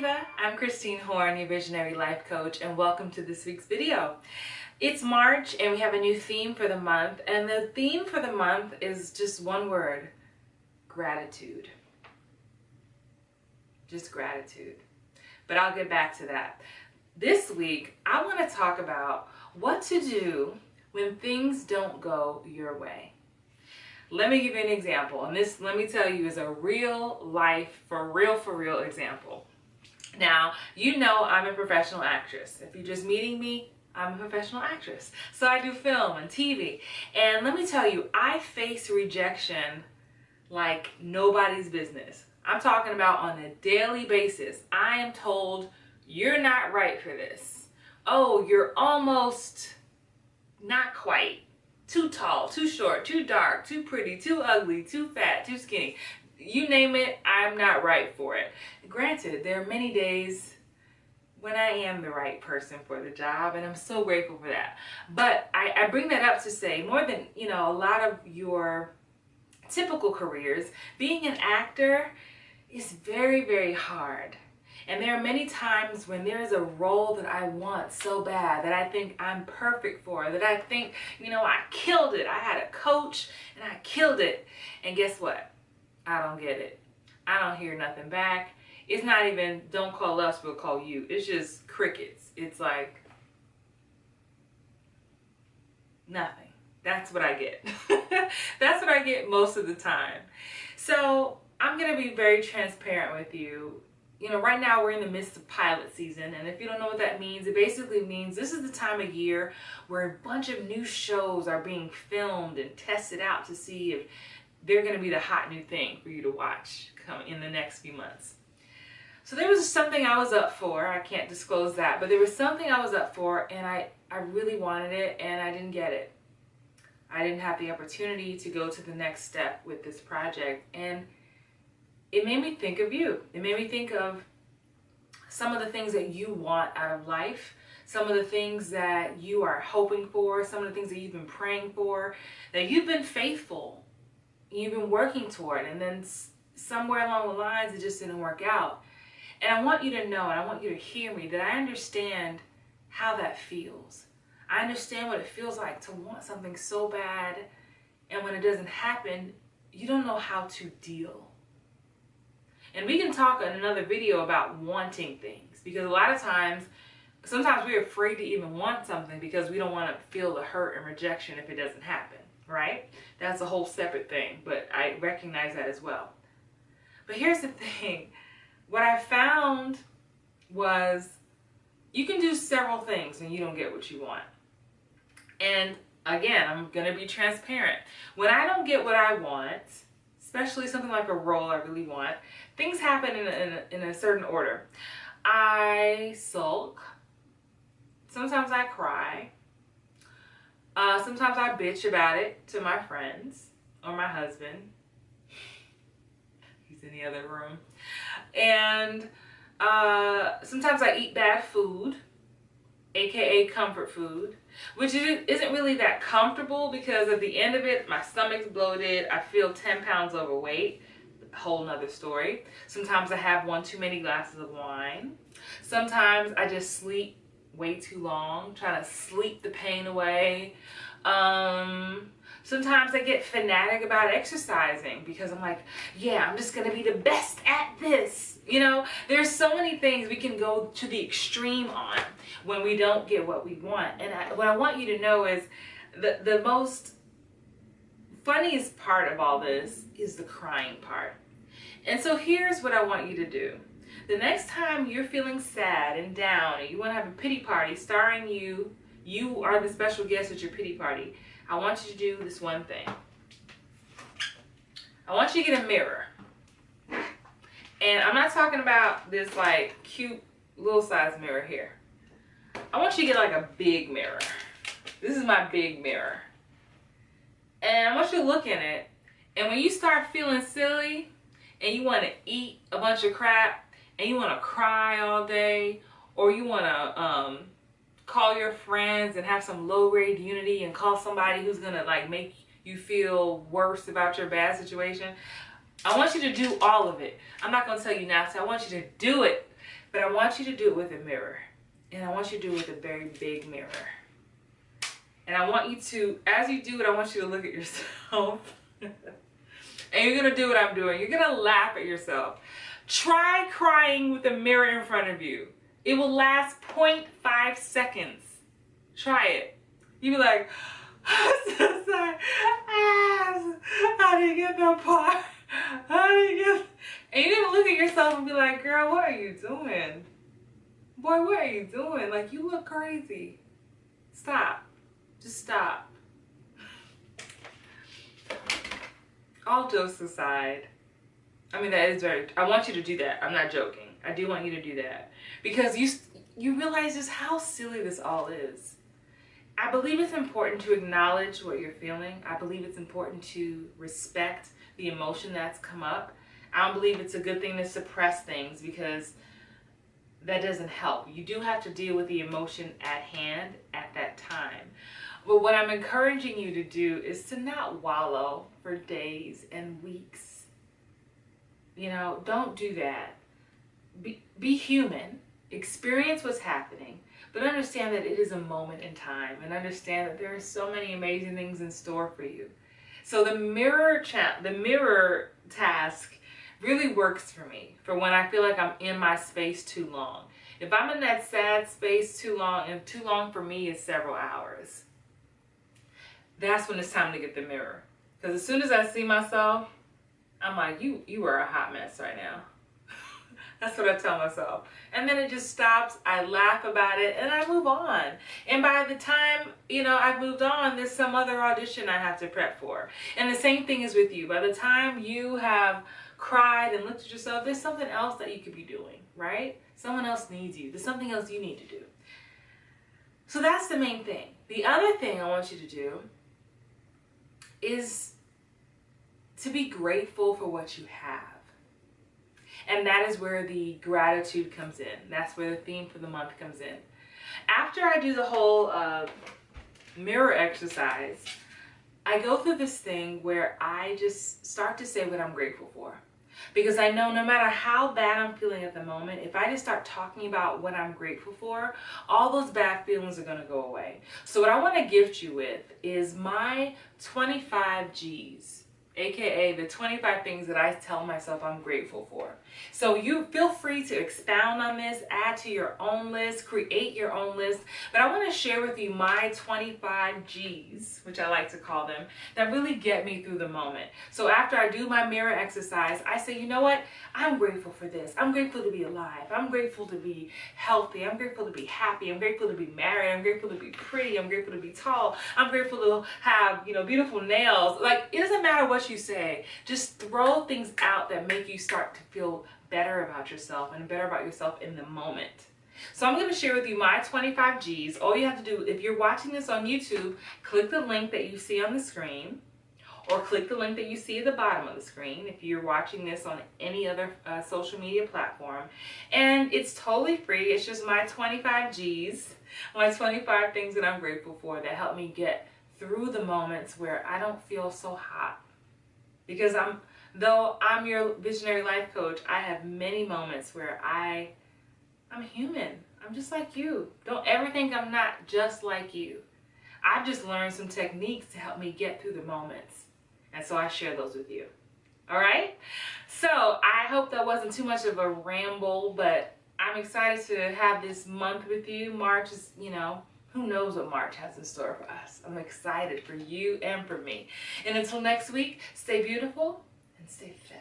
Diva, I'm Christine Horn, your Visionary Life Coach, and welcome to this week's video. It's March and we have a new theme for the month, and the theme for the month is just one word: gratitude. Just gratitude. But I'll get back to that. This week, I want to talk about what to do when things don't go your way. Let me give you an example, and this, let me tell you, is a real life, for real example. Now, you know I'm a professional actress. If you're just meeting me, I'm a professional actress. So I do film and TV. And let me tell you, I face rejection like nobody's business. I'm talking about on a daily basis. I am told, you're not right for this. Oh, you're almost not quite. Too tall, too short, too dark, too pretty, too ugly, too fat, too skinny. You name it, I'm not right for it. Granted, there are many days when I am the right person for the job, and I'm so grateful for that. But I bring that up to say, more than, you know, a lot of your typical careers, being an actor is very hard. And there are many times when there is a role that I want so bad, that I think I'm perfect for, that I think, you know, I killed it. I had a coach and I killed it. And guess what? I don't get it. I don't hear nothing back. It's not even, don't call us, we'll call you. It's just crickets. It's like nothing. That's what I get. That's what I get most of the time. So I'm going to be very transparent with you. You know, right now we're in the midst of pilot season, and if you don't know what that means, it basically means this is the time of year where a bunch of new shows are being filmed and tested out to see if they're going to be the hot new thing for you to watch come in the next few months. So there was something I was up for. I can't disclose that, but there was something I was up for, and I really wanted it, and I didn't get it. I didn't have the opportunity to go to the next step with this project, and it made me think of you. It made me think of some of the things that you want out of life, some of the things that you are hoping for, some of the things that you've been praying for, that you've been faithful, you've been working toward, and then somewhere along the lines it just didn't work out. And I want you to know, and I want you to hear me, that I understand how that feels. I understand what it feels like to want something so bad, and when it doesn't happen, you don't know how to deal. And we can talk in another video about wanting things, because a lot of times, sometimes we're afraid to even want something because we don't want to feel the hurt and rejection if it doesn't happen, right? That's a whole separate thing, but I recognize that as well. But here's the thing. What I found was you can do several things and you don't get what you want. And again, I'm going to be transparent. When I don't get what I want, especially something like a role I really want, things happen in a certain order. I sulk. Sometimes I cry. Sometimes I bitch about it to my friends or my husband. He's in the other room. And sometimes I eat bad food, aka comfort food, which isn't really that comfortable, because at the end of it, my stomach's bloated, I feel 10 pounds overweight, a whole nother story. Sometimes I have one too many glasses of wine. Sometimes I just sleep way too long, trying to sleep the pain away. Sometimes I get fanatic about exercising because I'm like, yeah, I'm just gonna be the best at this. You know, there's so many things we can go to the extreme on when we don't get what we want. And what I want you to know is the most funniest part of all this is the crying part. And so here's what I want you to do. The next time you're feeling sad and down and you want to have a pity party starring you are the special guest at your pity party, I want you to do this one thing. I want you to get a mirror. And I'm not talking about this like cute little size mirror here. I want you to get like a big mirror. This is my big mirror. And I want you to look in it. And when you start feeling silly and you want to eat a bunch of crap and you want to cry all day, or you want to call your friends and have some low-grade unity and call somebody who's going to like make you feel worse about your bad situation, I want you to do all of it. I'm not going to tell you not to. I want you to do it. But I want you to do it with a mirror. And I want you to do it with a very big mirror. And I want you to, as you do it, I want you to look at yourself. And you're going to do what I'm doing. You're going to laugh at yourself. Try crying with a mirror in front of you. It will last 0.5 seconds. Try it. You'll be like, I'm so sorry. I didn't get no part. And you're going to look at yourself and be like, girl, what are you doing? Boy, what are you doing? Like, you look crazy. Stop. Just stop. All jokes aside, I mean, that is very, I want you to do that. I'm not joking. I do want you to do that. Because you realize just how silly this all is. I believe it's important to acknowledge what you're feeling. I believe it's important to respect the emotion that's come up. I don't believe it's a good thing to suppress things because that doesn't help. You do have to deal with the emotion at hand at that time. But what I'm encouraging you to do is to not wallow for days and weeks. You know, don't do that. Be human. Experience what's happening. But understand that it is a moment in time. And understand that there are so many amazing things in store for you. So the mirror task really works for me. For when I feel like I'm in my space too long. If I'm in that sad space too long, and too long for me is several hours, that's when it's time to get the mirror. Because as soon as I see myself, I'm like, you are a hot mess right now. That's what I tell myself. And then it just stops. I laugh about it and I move on. And by the time, you know, I've moved on, there's some other audition I have to prep for. And the same thing is with you. By the time you have cried and looked at yourself, there's something else that you could be doing, right? Someone else needs you. There's something else you need to do. So that's the main thing. The other thing I want you to do is to be grateful for what you have. And that is where the gratitude comes in. That's where the theme for the month comes in. After I do the whole mirror exercise, I go through this thing where I just start to say what I'm grateful for. Because I know no matter how bad I'm feeling at the moment, if I just start talking about what I'm grateful for, all those bad feelings are going to go away. So what I want to gift you with is my 25 G's. AKA the 25 things that I tell myself I'm grateful for. So you feel free to expound on this, add to your own list, create your own list. But I want to share with you my 25 G's, which I like to call them, that really get me through the moment. So after I do my mirror exercise, I say, you know what? I'm grateful for this. I'm grateful to be alive. I'm grateful to be healthy. I'm grateful to be happy. I'm grateful to be married. I'm grateful to be pretty. I'm grateful to be tall. I'm grateful to have, you know, beautiful nails. Like, it doesn't matter what you say. Just throw things out that make you start to feel better about yourself and better about yourself in the moment. So I'm going to share with you my 25 G's. All you have to do, if you're watching this on YouTube, click the link that you see on the screen, or click the link that you see at the bottom of the screen if you're watching this on any other social media platform. And it's totally free. It's just my 25 G's, my 25 things that I'm grateful for that help me get through the moments where I don't feel so hot. Because though I'm your visionary life coach, I have many moments where I'm human. I'm just like you. Don't ever think I'm not just like you. I've just learned some techniques to help me get through the moments. And so I share those with you. All right? So I hope that wasn't too much of a ramble, but I'm excited to have this month with you. March is, you know, who knows what March has in store for us. I'm excited for you and for me. And until next week, stay beautiful and stay fab.